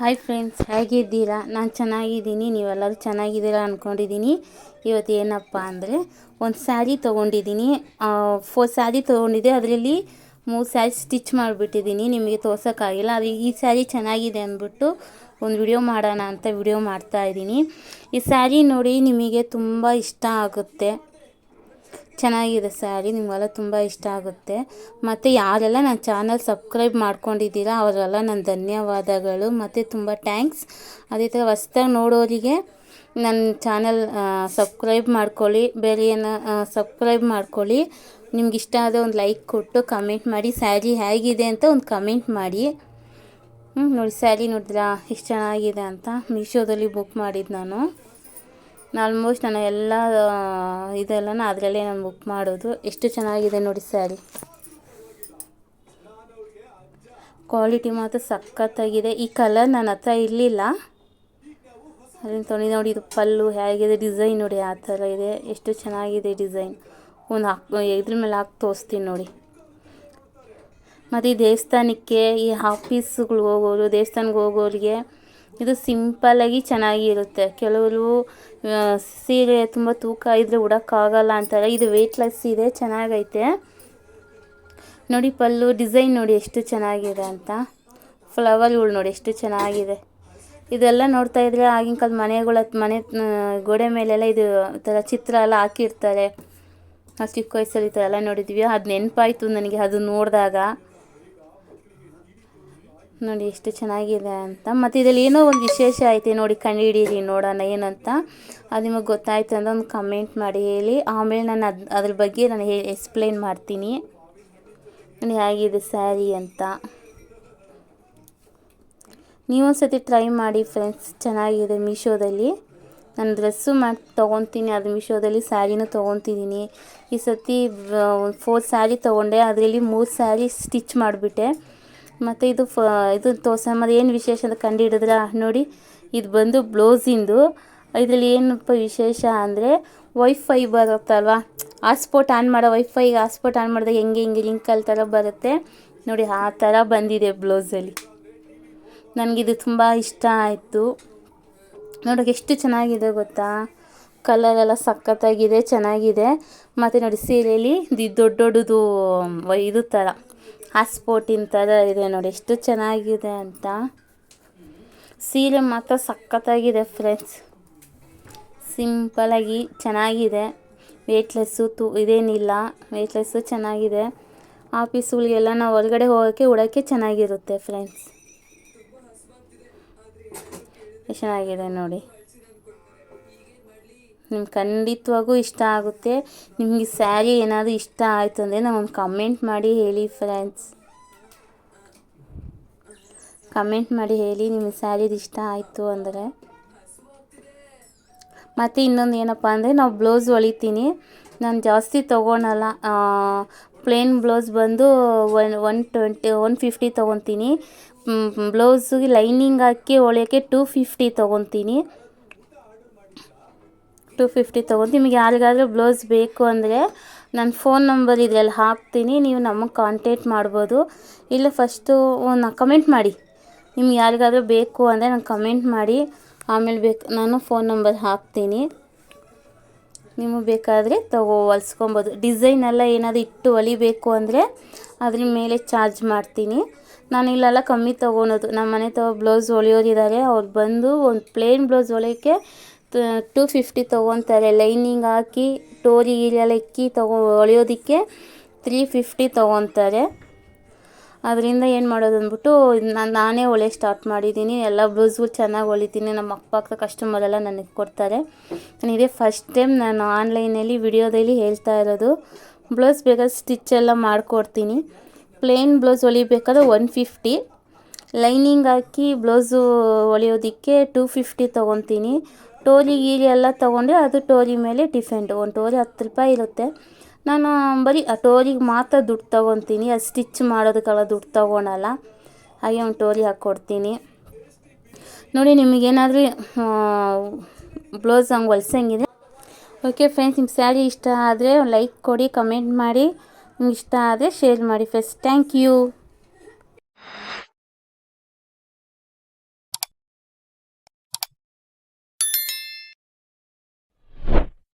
Hi friends, ಹೇಗಿದ್ದೀರಾ? ನಾನು ಚೆನ್ನಾಗಿದ್ದೀನಿ, ನೀವೆಲ್ಲರೂ ಚೆನ್ನಾಗಿದ್ದೀರಾ ಅಂದ್ಕೊಂಡಿದ್ದೀನಿ. ಇವತ್ತು ಏನಪ್ಪ ಅಂದರೆ ಒಂದು ಸ್ಯಾರಿ ತೊಗೊಂಡಿದ್ದೀನಿ. 4 ಸ್ಯಾರಿ ತೊಗೊಂಡಿದ್ದೆ. ಅದರಲ್ಲಿ 3 ಸ್ಯಾರಿ ಸ್ಟಿಚ್ ಮಾಡಿಬಿಟ್ಟಿದ್ದೀನಿ. ನಿಮಗೆ ತೋರ್ಸೋಕ್ಕಾಗಿಲ್ಲ. ಅದು ಈ ಸ್ಯಾರಿ ಚೆನ್ನಾಗಿದೆ ಅಂದ್ಬಿಟ್ಟು ಒಂದು ವಿಡಿಯೋ ಮಾಡೋಣ ಅಂತ ವಿಡಿಯೋ ಮಾಡ್ತಾಯಿದ್ದೀನಿ. ಈ ಸ್ಯಾರಿ ನೋಡಿ, ನಿಮಗೆ ತುಂಬ ಇಷ್ಟ ಆಗುತ್ತೆ. ಚೆನ್ನಾಗಿದೆ ಸ್ಯಾರಿ, ನಿಮಗೆಲ್ಲ ತುಂಬ ಇಷ್ಟ ಆಗುತ್ತೆ. ಮತ್ತು ಯಾರೆಲ್ಲ ನನ್ನ ಚಾನಲ್ ಸಬ್ಸ್ಕ್ರೈಬ್ ಮಾಡ್ಕೊಂಡಿದ್ದೀರಾ ಅವರೆಲ್ಲ ನನ್ನ ಧನ್ಯವಾದಗಳು ಮತ್ತು ತುಂಬ ಥ್ಯಾಂಕ್ಸ್. ಅದೇ ಥರ ಹೊಸ್ದಾಗಿ ನೋಡೋರಿಗೆ ನನ್ನ ಚಾನಲ್ ಸಬ್ಸ್ಕ್ರೈಬ್ ಮಾಡ್ಕೊಳ್ಳಿ, ಸಬ್ಸ್ಕ್ರೈಬ್ ಮಾಡ್ಕೊಳ್ಳಿ. ನಿಮ್ಗೆ ಇಷ್ಟ ಆದರೆ ಒಂದು ಲೈಕ್ ಕೊಟ್ಟು ಕಮೆಂಟ್ ಮಾಡಿ, ಸ್ಯಾರಿ ಹೇಗಿದೆ ಅಂತ ಒಂದು ಕಮೆಂಟ್ ಮಾಡಿ. ನೋಡಿ, ಸ್ಯಾರಿ ನೋಡಿದ್ರಾ ಎಷ್ಟು ಚೆನ್ನಾಗಿದೆ ಅಂತ. ಮೀಶೋದಲ್ಲಿ ಬುಕ್ ಮಾಡಿದ್ದು ನಾನು. ಆಲ್ಮೋಸ್ಟ್ ನಾನು ಎಲ್ಲ ಇದೆಲ್ಲ ಅದರಲ್ಲೇ ನಾನು ಬುಕ್ ಮಾಡೋದು. ಎಷ್ಟು ಚೆನ್ನಾಗಿದೆ ನೋಡಿ ಸ್ಯಾರಿ. ಕ್ವಾಲಿಟಿ ಮಾತ್ರ ಸಖತ್ತಾಗಿದೆ. ಈ ಕಲರ್ ನನ್ನ ಹತ್ರ ಇರಲಿಲ್ಲ, ಅದನ್ನು ತೊಗೊಂಡು ನೋಡಿ. ಇದು ಪಲ್ಲು ಹೇಗಿದೆ, ಡಿಸೈನ್ ನೋಡಿ ಆ ಥರ ಇದೆ. ಎಷ್ಟು ಚೆನ್ನಾಗಿದೆ ಡಿಸೈನ್. ಇದ್ರ ಮೇಲೆ ಹಾಕಿ ತೋರಿಸ್ತೀನಿ ನೋಡಿ. ಮತ್ತು ಈ ದೇವಸ್ಥಾನಕ್ಕೆ, ಈ ಆಫೀಸ್ಗಳಿಗೆ ಹೋಗೋರು, ದೇವಸ್ಥಾನಕ್ಕೆ ಹೋಗೋರಿಗೆ ಇದು ಸಿಂಪಲ್ಲಾಗಿ ಚೆನ್ನಾಗಿರುತ್ತೆ. ಕೆಲವರು ಸೀರೆ ತುಂಬ ತೂಕ ಇದ್ದರೆ ಉಡೋಕ್ಕಾಗಲ್ಲ ಅಂತಾರೆ. ಇದು ವೇಟ್ಲೆಸ್ ಇದೆ, ಚೆನ್ನಾಗೈತೆ ನೋಡಿ. ಪಲ್ಲು ಡಿಸೈನ್ ನೋಡಿ ಎಷ್ಟು ಚೆನ್ನಾಗಿದೆ ಅಂತ. ಫ್ಲವರ್ಗಳು ನೋಡಿ ಎಷ್ಟು ಚೆನ್ನಾಗಿದೆ. ಇದೆಲ್ಲ ನೋಡ್ತಾ ಇದ್ದರೆ ಆಗಿನ ಕಾಲದ ಮನೆ ಗೋಡೆ ಮೇಲೆಲ್ಲ ಇದು ಥರ ಚಿತ್ರ ಎಲ್ಲ ಹಾಕಿರ್ತಾರೆ. ನಾವು ಚಿಕ್ಕ ವಯಸ್ಸಲ್ಲಿ ಈ ಥರ ಎಲ್ಲ ನೋಡಿದ್ವಿ. ಅದು ನೆನಪಾಯಿತು ನನಗೆ ಅದು ನೋಡಿದಾಗ. ನೋಡಿ ಎಷ್ಟು ಚೆನ್ನಾಗಿದೆ ಅಂತ. ಮತ್ತು ಇದರಲ್ಲಿ ಏನೋ ಒಂದು ವಿಶೇಷ ಐತೆ ನೋಡಿ, ಕಂಡುಹಿಡೀರಿ ನೋಡೋಣ ಏನಂತ. ಅದು ನಿಮಗೆ ಗೊತ್ತಾಯ್ತು ಅಂದರೆ ಒಂದು ಕಮೆಂಟ್ ಮಾಡಿ ಹೇಳಿ. ಆಮೇಲೆ ನಾನು ಅದ್ರ ಬಗ್ಗೆ ನಾನು ಎಕ್ಸ್ಪ್ಲೇನ್ ಮಾಡ್ತೀನಿ. ನೋಡಿ ಹೇಗಿದೆ ಸ್ಯಾರಿ ಅಂತ. ನೀವೊಂದು ಸತಿ ಟ್ರೈ ಮಾಡಿ ಫ್ರೆಂಡ್ಸ್, ಚೆನ್ನಾಗಿದೆ. ಮೀಶೋದಲ್ಲಿ ನಾನು ಡ್ರೆಸ್ಸು ಮಾಡಿ ತೊಗೊತೀನಿ, ಅದು ಮೀಶೋದಲ್ಲಿ ಸ್ಯಾರಿನೂ ತೊಗೊತಿದ್ದೀನಿ. ಈ ಸತಿ 4 ಸ್ಯಾರಿ ತೊಗೊಂಡೆ, ಅದರಲ್ಲಿ 3 ಸ್ಯಾರಿ ಸ್ಟಿಚ್ ಮಾಡಿಬಿಟ್ಟೆ. ಮತ್ತು ಇದು ಮತ್ತು ಏನು ವಿಶೇಷ ಅಂತ ಕಂಡುಹಿಡಿದ್ರೆ ನೋಡಿ, ಇದು ಬಂದು ಬ್ಲೌಸಿಂದು. ಇದರಲ್ಲಿ ಏನಪ್ಪ ವಿಶೇಷ ಅಂದರೆ ವೈಫೈ ಬರುತ್ತಲ್ವ, ಹಾಟ್ಸ್ಪಾಟ್ ಆನ್ ಮಾಡೋ ವೈಫೈಗೆ ಹಾಟ್ಸ್ಪಾಟ್ ಆನ್ ಮಾಡಿದಾಗ ಹೆಂಗೆ ಲಿಂಕಲ್ಲಿ ಥರ ಬರುತ್ತೆ ನೋಡಿ, ಆ ಥರ ಬಂದಿದೆ ಬ್ಲೌಸಲ್ಲಿ. ನನಗಿದು ತುಂಬ ಇಷ್ಟ ಆಯಿತು. ನೋಡೋಕೆ ಎಷ್ಟು ಚೆನ್ನಾಗಿದೆ ಗೊತ್ತಾ. ಕಲರೆಲ್ಲ ಸಖತ್ತಾಗಿದೆ, ಚೆನ್ನಾಗಿದೆ. ಮತ್ತು ನೋಡಿ ಸೀರೆಯಲ್ಲಿ ದೊಡ್ಡದು ಇದು ಥರ ಹಾಟ್ಸ್ಪಾಟಿನ ಥರ ಇದೆ ನೋಡಿ, ಎಷ್ಟು ಚೆನ್ನಾಗಿದೆ ಅಂತ. ಸೀರೆ ಮಾತ್ರ ಸಖತ್ತಾಗಿದೆ ಫ್ರೆಂಡ್ಸ್. ಸಿಂಪಲಾಗಿ ಚೆನ್ನಾಗಿದೆ. ವೇಟ್ಲೆಸ್ಸು ಇದೇನಿಲ್ಲ, ವೇಟ್ಲೆಸ್ಸು ಚೆನ್ನಾಗಿದೆ. ಆಫೀಸ್ಗಳಿಗೆಲ್ಲ ನಾವು ಹೊರಗಡೆ ಹೋಗೋಕ್ಕೆ ಉಡೋಕ್ಕೆ ಚೆನ್ನಾಗಿರುತ್ತೆ ಫ್ರೆಂಡ್ಸ್. ಎಷ್ಟು ಚೆನ್ನಾಗಿದೆ ನೋಡಿ. ನಿಮ್ಗೆ ಖಂಡಿತವಾಗೂ ಇಷ್ಟ ಆಗುತ್ತೆ. ನಿಮಗೆ ಸ್ಯಾರಿ ಏನಾದರೂ ಇಷ್ಟ ಆಯಿತು ಅಂದರೆ ನಮ್ಮೊಂದು ಕಮೆಂಟ್ ಮಾಡಿ ಹೇಳಿ ಫ್ರೆಂಡ್ಸ್. ಕಮೆಂಟ್ ಮಾಡಿ ಹೇಳಿ ನಿಮಗೆ ಸ್ಯಾರಿದು ಇಷ್ಟ ಆಯಿತು ಅಂದರೆ. ಮತ್ತು ಇನ್ನೊಂದು ಏನಪ್ಪ ಅಂದರೆ, ನಾವು ಬ್ಲೌಸ್ ಹೊಲಿತೀನಿ. ನಾನು ಜಾಸ್ತಿ ತೊಗೊಳಲ್ಲ. ಪ್ಲೇನ್ ಬ್ಲೌಸ್ ಬಂದು 150 ತೊಗೊತೀನಿ. ಬ್ಲೌಸಿಗೆ ಲೈನಿಂಗ್ ಹಾಕಿ ಹೊಲಿಯೋಕ್ಕೆ 250 ತೊಗೊತೀನಿ. 250 ತೊಗೊಂಡು ನಿಮಗೆ ಯಾರಿಗಾದರೂ ಬ್ಲೌಸ್ ಬೇಕು ಅಂದರೆ ನನ್ನ ಫೋನ್ ನಂಬರ್ ಇದರಲ್ಲಿ ಹಾಕ್ತೀನಿ, ನೀವು ನಮಗೆ ಕಾಂಟ್ಯಾಕ್ಟ್ ಮಾಡ್ಬೋದು. ಇಲ್ಲ ಫಸ್ಟು ಕಮೆಂಟ್ ಮಾಡಿ. ನಿಮ್ಗೆ ಯಾರಿಗಾದರೂ ಬೇಕು ಅಂದರೆ ನಂಗೆ ಕಮೆಂಟ್ ಮಾಡಿ, ಆಮೇಲೆ ನಾನು ಫೋನ್ ನಂಬರ್ ಹಾಕ್ತೀನಿ. ನಿಮಗೆ ಬೇಕಾದರೆ ಹೊಲ್ಸ್ಕೊಬೋದು. ಡಿಸೈನ್ ಎಲ್ಲ ಏನಾದರೂ ಇಟ್ಟು ಹೊಲಿಬೇಕು ಅಂದರೆ ಅದ್ರ ಮೇಲೆ ಚಾರ್ಜ್ ಮಾಡ್ತೀನಿ. ನಾನು ಇಲ್ಲೆಲ್ಲ ಕಮ್ಮಿ ತೊಗೊಳೋದು. ನಮ್ಮ ಮನೆ ಬ್ಲೌಸ್ ಹೊಲಿಯೋರಿದ್ದಾರೆ, ಅವ್ರು ಬಂದು ಒಂದು ಪ್ಲೇನ್ ಬ್ಲೌಸ್ ಹೊಲಿಯೋಕ್ಕೆ 250 ತೊಗೊತಾರೆ. ಲೈನಿಂಗ್ ಹಾಕಿ ಟೋರಿ ಎಲ್ಲ ಇಕ್ಕಿ ಹೊಲಿಯೋದಕ್ಕೆ 350 ತೊಗೊತಾರೆ. ಅದರಿಂದ ಏನು ಮಾಡೋದು ಅಂದ್ಬಿಟ್ಟು ನಾನೇ ಹೊಲಿಯೋಕ್ಕೆ ಸ್ಟಾರ್ಟ್ ಮಾಡಿದ್ದೀನಿ. ಎಲ್ಲ ಬ್ಲೌಸ್ಗಳು ಚೆನ್ನಾಗಿ ಹೊಲಿತೀನಿ. ನಮ್ಮ ಅಕ್ಕಪಕ್ಕ ಕಸ್ಟಮರೆಲ್ಲ ನನಗೆ ಕೊಡ್ತಾರೆ. ನಾನು ಇದೇ ಫಸ್ಟ್ ಟೈಮ್ ನಾನು ಆನ್ಲೈನಲ್ಲಿ ವಿಡಿಯೋದಲ್ಲಿ ಹೇಳ್ತಾ ಇರೋದು. ಬ್ಲೌಸ್ ಬೇಕಾದ್ರೆ ಸ್ಟಿಚ್ಚೆಲ್ಲ ಮಾಡಿಕೊಡ್ತೀನಿ. ಪ್ಲೇನ್ ಬ್ಲೌಸ್ ಹೊಲಿಬೇಕಾದ್ರೆ 150, ಲೈನಿಂಗ್ ಹಾಕಿ ಬ್ಲೌಸು ಹೊಲಿಯೋದಕ್ಕೆ 250 ತೊಗೊತೀನಿ. ಟೋರಿ ಎಲ್ಲ ತೊಗೊಂಡ್ರೆ ಅದು ಟೋರಿ ಮೇಲೆ ಡಿಫೆಂಡು. ಒಂದು ಟೋರಿ 10 ರೂಪಾಯಿ ಇರುತ್ತೆ. ನಾನು ಬರೀ ಆ ಟೋರಿಗೆ ಮಾತ್ರ ದುಡ್ಡು ತೊಗೊತೀನಿ, ಅದು ಸ್ಟಿಚ್ ಮಾಡೋದಕ್ಕೆಲ್ಲ ದುಡ್ಡು ತೊಗೊಳಲ್ಲ. ಹಾಗೆ ಒಂದು ಟೋರಿ ಹಾಕ್ಕೊಡ್ತೀನಿ ನೋಡಿ. ನಿಮಗೇನಾದರೂ ಬ್ಲೌಸ್ ಹಂಗೆ ಹೊಲ್ಸಂಗಿದೆ. ಓಕೆ ಫ್ರೆಂಡ್ಸ್, ನಿಮ್ಗೆ ಸ್ಯಾರಿ ಇಷ್ಟ ಆದರೆ ಒಂದು ಲೈಕ್ ಕೊಡಿ, ಕಮೆಂಟ್ ಮಾಡಿ. ನಿಮ್ಗೆ ಇಷ್ಟ ಆದರೆ ಶೇರ್ ಮಾಡಿ ಫ್ರೆಂಡ್ಸ್. Thank you.